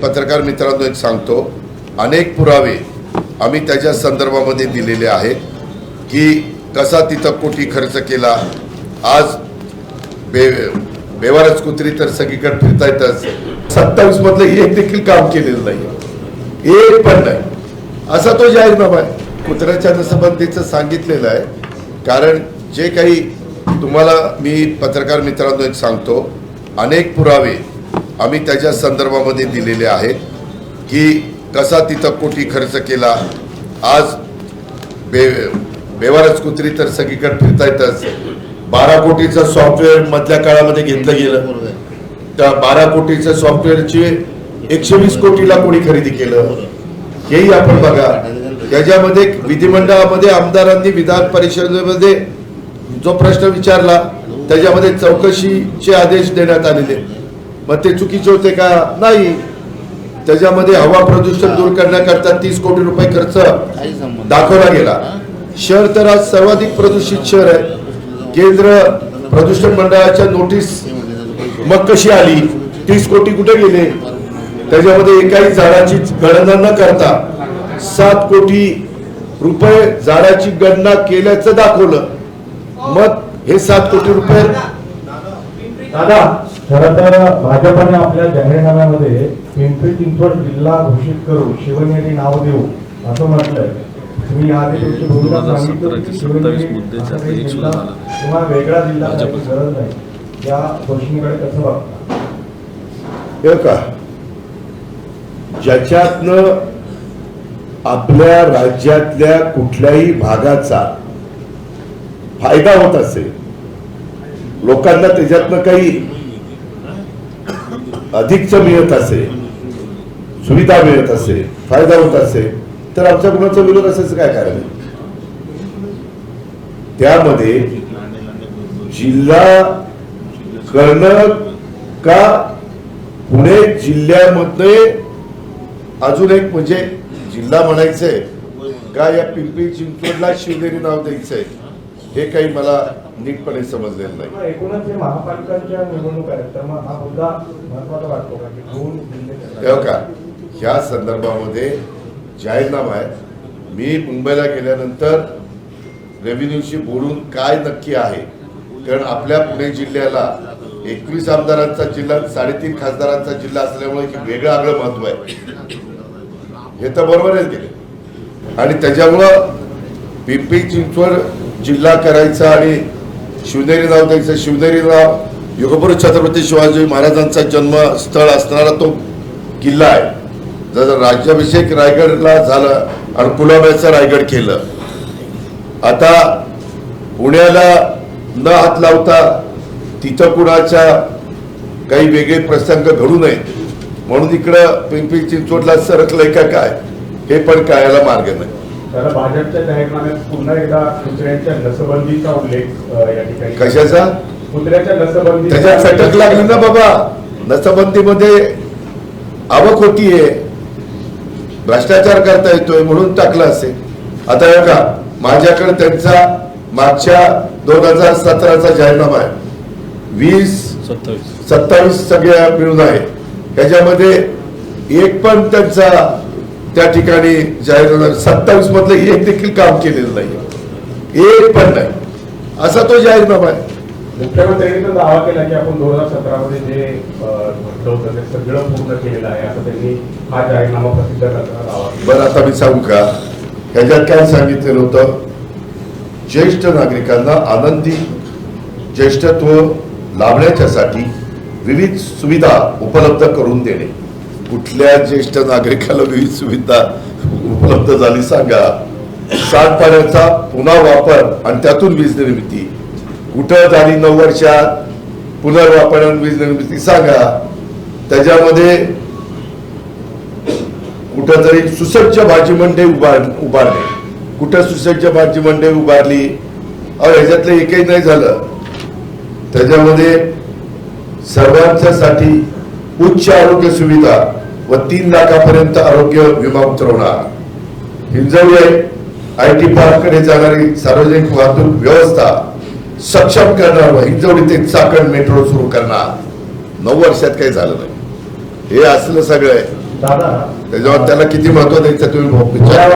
पत्रकार मित्रांनो एक सांगतो, अनेक पुरावे आम्ही त्याच्या संदर्भामध्ये दिलेले आहेत की कसा तिथं कोटी खर्च केला। आज बेवारस कुत्री तर सगळीकडे फिरता येतच। 27 मधलं एक देखील काम केलेलं नाही, एक पण नाही असा तो जाहीरनामा आहे। कुत्र्याच्या नसबंदीचं सांगितलेलं आहे, कारण जे काही तुम्हाला मी पत्रकार मित्रांनो एक सांगतो, अनेक पुरावे आम्ही त्याच्या संदर्भामध्ये दिलेले आहेत की कसा तिथं कोटी खर्च केला। आज बेवारस कुत्री तर सगळीकडे फिरता येतच। 12 कोटीचं सॉफ्टवेअर मधल्या काळामध्ये घेतलं गेलं, त्या 12 कोटीचं सॉफ्टवेअरची 120 कोटीला कोणी खरेदी केलं हेही आपण बघा। त्याच्यामध्ये विधिमंडळामध्ये आमदारांनी विधान परिषदेमध्ये जो प्रश्न विचारला त्याच्यामध्ये चौकशीचे आदेश देण्यात आलेले, मग ते चुकीचे होते का? नाही। त्याच्यामध्ये हवा प्रदूषण दूर करण्याकरता 30 कोटी रुपये खर्च दाखवला गेला। शहर तर आज सर्वाधिक प्रदूषित शहर आहे। केंद्र प्रदूषण मंडळाच्या नोटीस मग कशी आली? 30 कोटी कुठे गेले? त्याच्यामध्ये एकाही झाडाची गणना न करता 7 कोटी रुपये झाडाची गणना केल्याचं दाखवलं। मग हे 7 कोटी रुपये दादा, खरं तर भाजपने आपल्या जाहीरनाम्यामध्ये पिंपरी चिंचवड जिल्हा घोषित करून शिवनेरी नाव देऊ असं म्हटलंय। तुम्ही आधी तुमची भूमिका सांगितली, शिवनेरी किंवा वेगळा जिल्हा गरज नाही, या घोषणेकडे कसं बघता? हे का, ज्याच्यातनं आपल्या राज्यातल्या कुठल्याही भागाचा फायदा होत असेल, लोकांना त्याच्यातनं काही अधिकच मिळत असेल, सुविधा मिळत असेल, फायदा होत असेल, तर आमच्या कुणाचा विरोध असायचं काय कारण आहे? त्यामध्ये जिल्हा करणं का पुणे जिल्ह्यामध्ये अजून एक म्हणजे जिल्हा म्हणायचंय का या पिंपरी चिंचवडला शिवनेरी नाव द्यायचंय हे काही मला नीटपणे समजलेलं नाही। एकूणच महापालिकांच्या निवडणूक आहेत, तर मग हा मुद्दा महत्त्वाचा वाटतो का की दोन जिल्हे का ह्या संदर्भामध्ये जाहीरनामा आहे। मी मुंबईला गेल्यानंतर रेव्हेन्यूशी बोलून काय नक्की आहे, कारण आपल्या पुणे जिल्ह्याला 21 आमदारांचा जिल्हा, 3.5 खासदारांचा जिल्हा असल्यामुळे वेगळं आगळं महत्व आहे, हे तर बरोबरच गेले। आणि त्याच्यामुळं पिंपरी चिंचवड जिल्हा करायचा आणि शिवनेरी नाव द्यायचं। शिवनेरी नाव युगपुरुष छत्रपती शिवाजी महाराजांचा जन्मस्थळ असणारा तो किल्ला आहे। जर राज्याभिषेक रायगडला झालं आणि पुलाव्याचं रायगड केलं, आता पुण्याला न हात लावता तिथं कुणाच्या काही वेगळे प्रसंग घडू नयेत म्हणून इकडं पिंपरी चिंचवडला सरकलंय का काय हे पण कळायला मार्ग नाही। तर भाजपच्या जाहीरनाम्यात पुन्हा एकदा कुत्र्याच्या नसबंदीचा उल्लेख या ठिकाणी। कशाचा? कुत्र्याच्या नसबंदी। त्याच्यात सटक लागली ना बाबा। नसबंदीमध्ये आवक होतीये, भ्रष्टाचार करता येतोय म्हणून टाकला असेल। आता हे का, माझ्याकडे त्यांचा मागच्या 2017चा जाहीरनामा आहे, 20-27 सगळ्या मिळून आहे। त्याच्यामध्ये एक पण त्यांचा त्या ठिकाणी जाहीरनामा 27 मधलं एक देखील काम केलेलं नाही, एक पण नाही असा तो जाहीरनामा आहे। मुख्यमंत्र्यांनी तर दावा केला की आपण 2017 मध्ये जे म्हटलं होतं ते सगळं पूर्ण केलेलं आहे, असं त्यांनी हा जाहीरनामा प्रसिद्ध करताना दावा केला। बरं, आता मी सांगू का, ह्याच्यात काय सांगितलेलं होतं? ज्येष्ठ नागरिकांना आनंदी ज्येष्ठत्व लाभण्याच्यासाठी विविध सुविधा उपलब्ध करून देणे। कुठल्या ज्येष्ठ नागरिकाला विविध सुविधा उपलब्ध झाली सांगा? सांडपाण्याचा पुन्हा वापर आणि त्यातून वीज निर्मिती कुठं झाली? 9 वर्षात पुनर्वापर आणि वीज निर्मिती सांगा? त्याच्यामध्ये कुठं तरी सुसज्ज भाजी मंडई उभारणे, कुठं सुसज्ज भाजी मंडई उभारली? ह्याच्यातलं एकही नाही झालं। त्याच्यामध्ये सर्वांच्यासाठी उच्च आरोग्य सुविधा व 3 लाखापर्यंत आरोग्य विमा उतरवणार। हिंजवडी IT पार्ककडे जाणारी सार्वजनिक वाहतूक व्यवस्था सक्षम करणार व हिंजवडी ते चाकण मेट्रो सुरू करणार। 9 वर्षात काही झालं नाही, हे असलं सगळं आहे। दादा त्याच्यावर त्याला किती महत्व द्यायचं तुम्ही विचारा.